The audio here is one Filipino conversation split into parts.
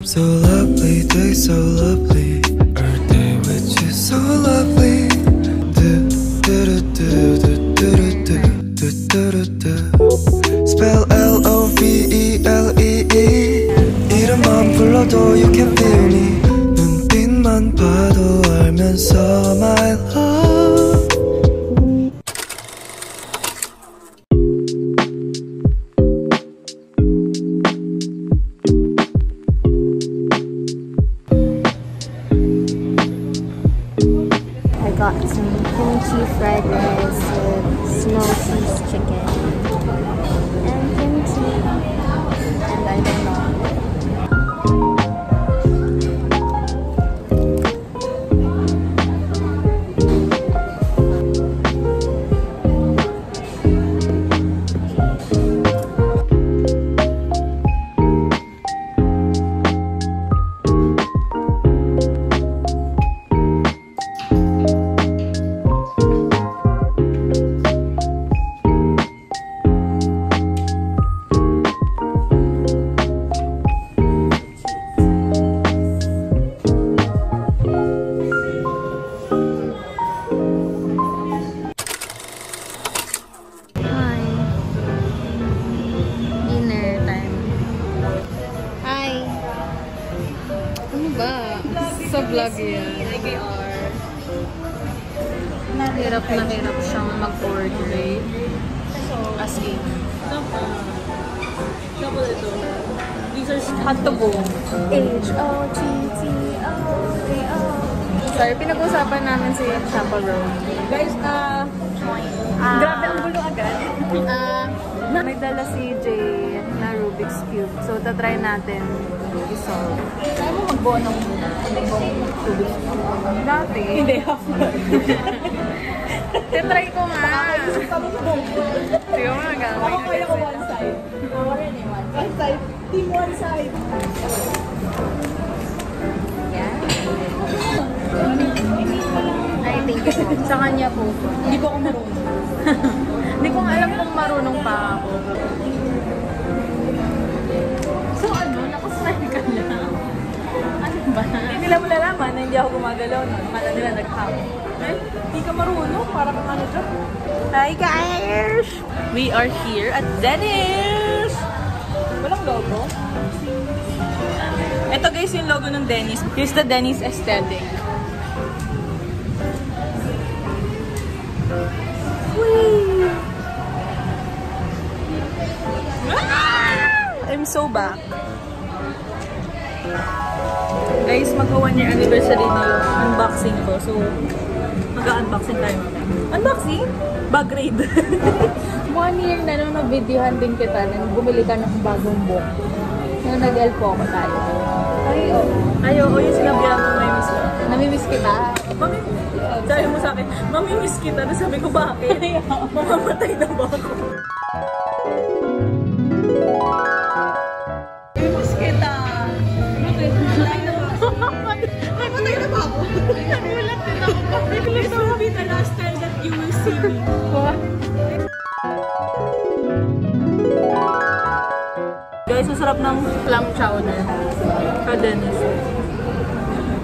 So lovely, day so lovely, our day with you so lovely. Do do do do do do do do do. Spell L-O-V-E-L-E-E. 이름만 불러도 you can feel me. 눈빛만 봐도 알면서 my love. Got some kimchi fried rice with snow cheese chicken and kimchi and I don't know. Sa vlog yan. Hirap na hirap siyang mag-coordinate. As in. Double ito. These are hot to go. H-O-T-T-O-A-O. Sorry, pinag-usapan namin si Chaperone. Guys, grabe ang gulo agad. May dala si Jay na Rubik's Cube. So, tatry natin i-solve. Kaya mo mag-buo ng Rubik's Cube? Dati. Hindi, half na. Titry ko nga. Kami sa buong. Sige mo na gamay. Ako kaya ko one side. Ako rin eh, one side. Team one side. Yan. Ay, thank you po. Sa kanya po. Hindi po ako marunong. Hindi ko alam kung marunong pa ako. So ano, nakasmile ka na? Ano ba? Hindi nila malalaman na hindi ako gumagalaw nun. Kala nila nag-hack. Eh, hindi ka marunong. Para kang ano dyan. Hi guys! We are here at Dennis! Walang logo. Ito guys yung logo ng Dennis. Here's the Dennis aesthetic. Whee! I'm so back. Guys, mag-1 year anniversary na yung unboxing ko. So, mag-unboxing tayo. Unboxing? Bag raid. 1 year na nung nag-videohan din kita nang bumili ka ng bagong book. Nung nag-elpo ako tayo. Ay, oo. Ay, oo, yung sinabihan ko may miss ko. Namimiss kita. Sabi mo sa akin, mamimiss kita. Sabi ko, bakit? Mamamatay na ba ako? Mamimiss kita. Mamatay na ba ako? Nagulat din ako. This will be the last time that you will see me. What? Guys, masarap ng clam chowder. Ka Dennis.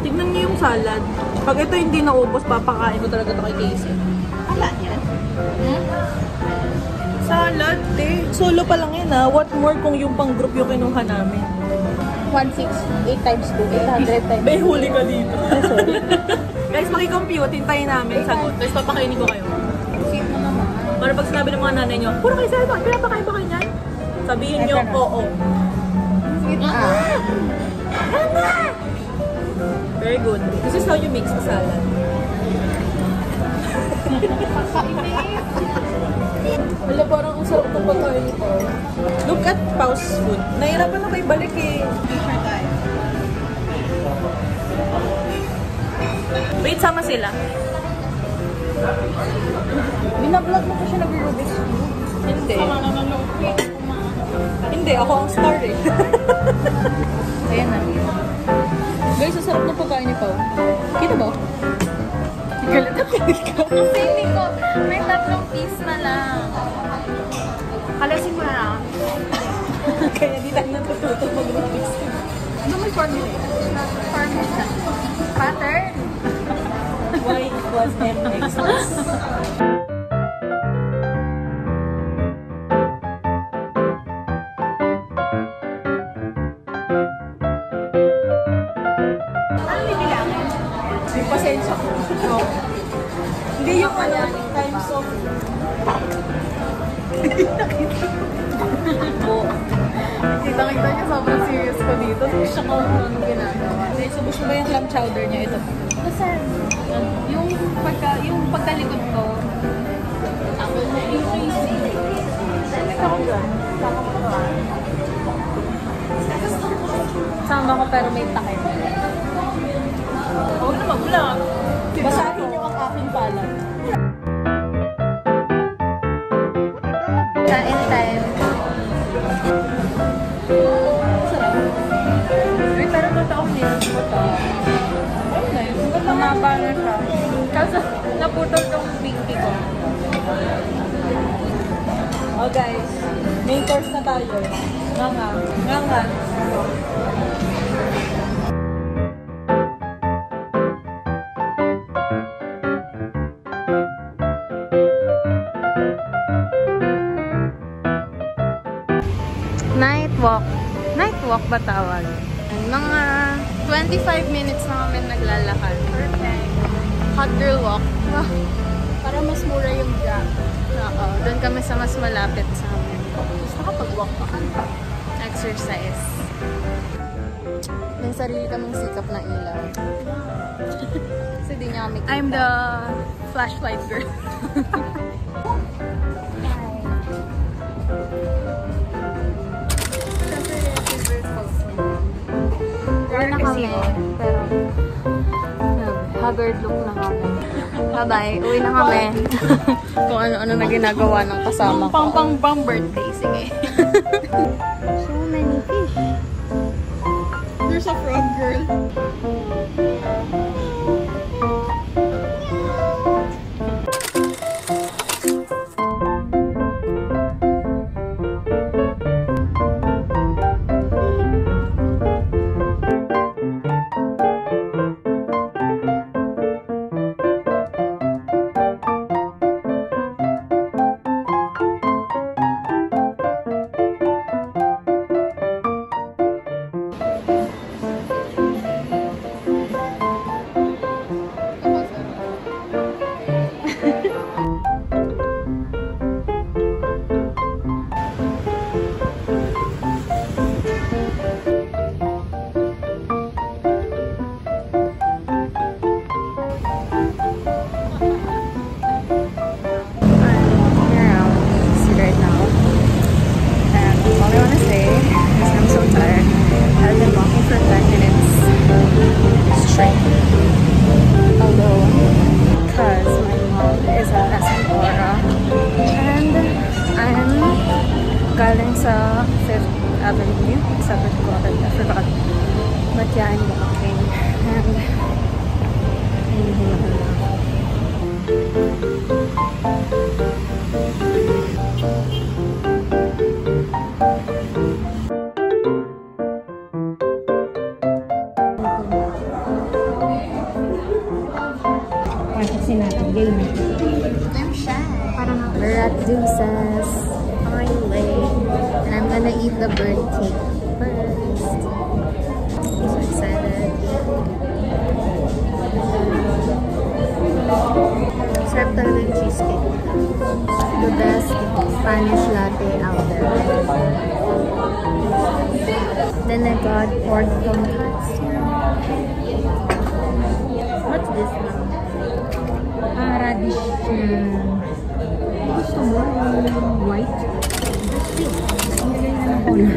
Tignan niyo yung salad. Pag ito hindi naubos, papakain ko talaga ito kay Casey. Wala yan. Salad, eh. Solo pa lang yun, ha. What more kung yung pang group yung kinuha namin? 1,600, 8 times 2, 800 times. May huli ka dito. Guys, makicompute. Hintayin namin sagot. Guys, papakainin ko kayo. Sweet mo naman. Para pag sinabi ng mga nanay nyo, puro kayo salad, pinapakain ba kayo niyan? Sabihin nyo, oo. Sweet na. Very good. This is how you mix a salad. Wala, parang ang sarap ng pagkain ito. Look at Pau's food. Nahirapan na kayo balik eh. T-shirt tayo. Wait, sama sila. Binablog mo ko siya nag-Rubik's Cube. Hindi. Hindi, ako ang star eh. Ayan na. Guys, ang sarap ng pagkain ni Pau. Kita ba? Galit na pinig ka. Kasi hindi ko, may 3 piece na lang. Kalasin mo na lang. Kaya di tayo natututo mag-Rubik's Cube. Ano may formula? Formula. Pattern. Y equals mx. Ano bibilangin? May pasensya ko. No. Hindi yung ano, times of... Kita-kita niya sobrang serious ko dito. Siya ko ano ginagawa. Hindi, subos mo ba yung clam chowder niya? Ito. Kasi, yung pagkalikod ko, ako na sama ko pero may takip. Huwag na mag-vlog. Basahin niyo ang aking palad. Kain time. Sarap. Uy, pero totoo niya. Oh, nice. Ang ganda nga. Tumaba na siya. Kaso, naputol tong pinky ko. Oh guys, main course na tayo. Nganga. Nganga. Night walk. Night walk ba tawag? Mga 25 minutes na kami naglalakad. Perfect. Hot girl walk. Para mas mura yung grab. Oo, doon kami sa mas malapit sa amin. Gusto ka pag-walk pa ka. Exercise. May sarili kaming sikap na ilaw. Kasi di niya kami kita. I'm the flashlight girl. Uwi na kami. Pero, haggard look na kami. Bye-bye. Uwi na kami. Kung ano-ano na ginagawa ng kasama ko. Pang birthday. Sige. So many fish. There's a frog girl. galing sa 5th Avenue. Sabi ko, I forgot. But yeah, I'm walking. And hinihingal na ako. Kasi natin, game. I'm shy. Parang ako. We're at Deuces. Finally. And I'm gonna eat the bird cake first. I'm so excited. Sarap talaga yung cheesecake. The best Spanish latte out there. Then I got pork tonkatsu. What's this one? Radish. Gusto mo yung white? Nilagay na ng cola.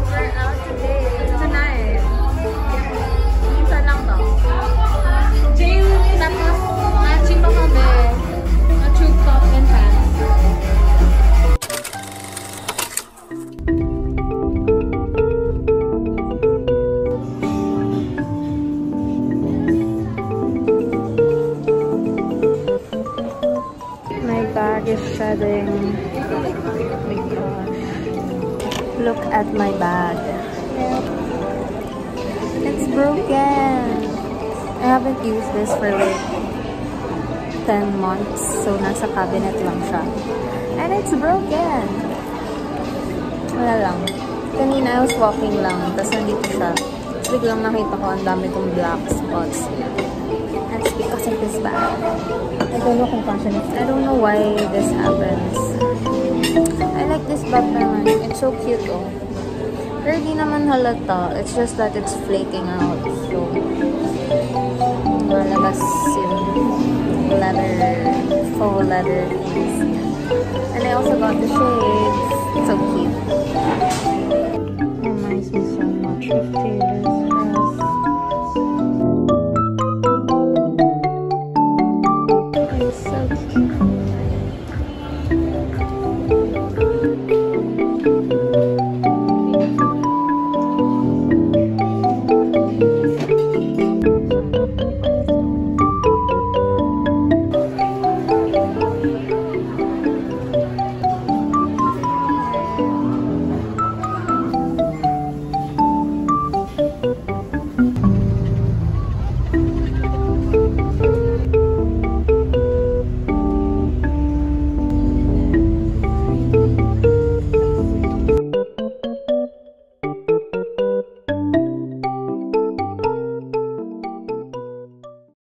We're out today. Tonight. Minsan lang to. Tapos, matching pa kami. A tube top and pants. bag is shedding. Oh my gosh. Look at my bag. It's broken. I haven't used this for like 10 months. So, nasa cabinet lang siya. And it's broken. Wala lang. Kanina I was walking lang. Tapos nandito siya. Tapos biglang nakita ko ang dami kong black spots. And it's because of this bag. I don't know kung fashion is. I don't know why this happens. I like this bag naman. It's so cute, oh. Pero di naman halata. It's just that it's flaking out. So, malabas yung leather, faux leather things. And I also got the shades. It's so cute. Reminds me so much of Taylor's.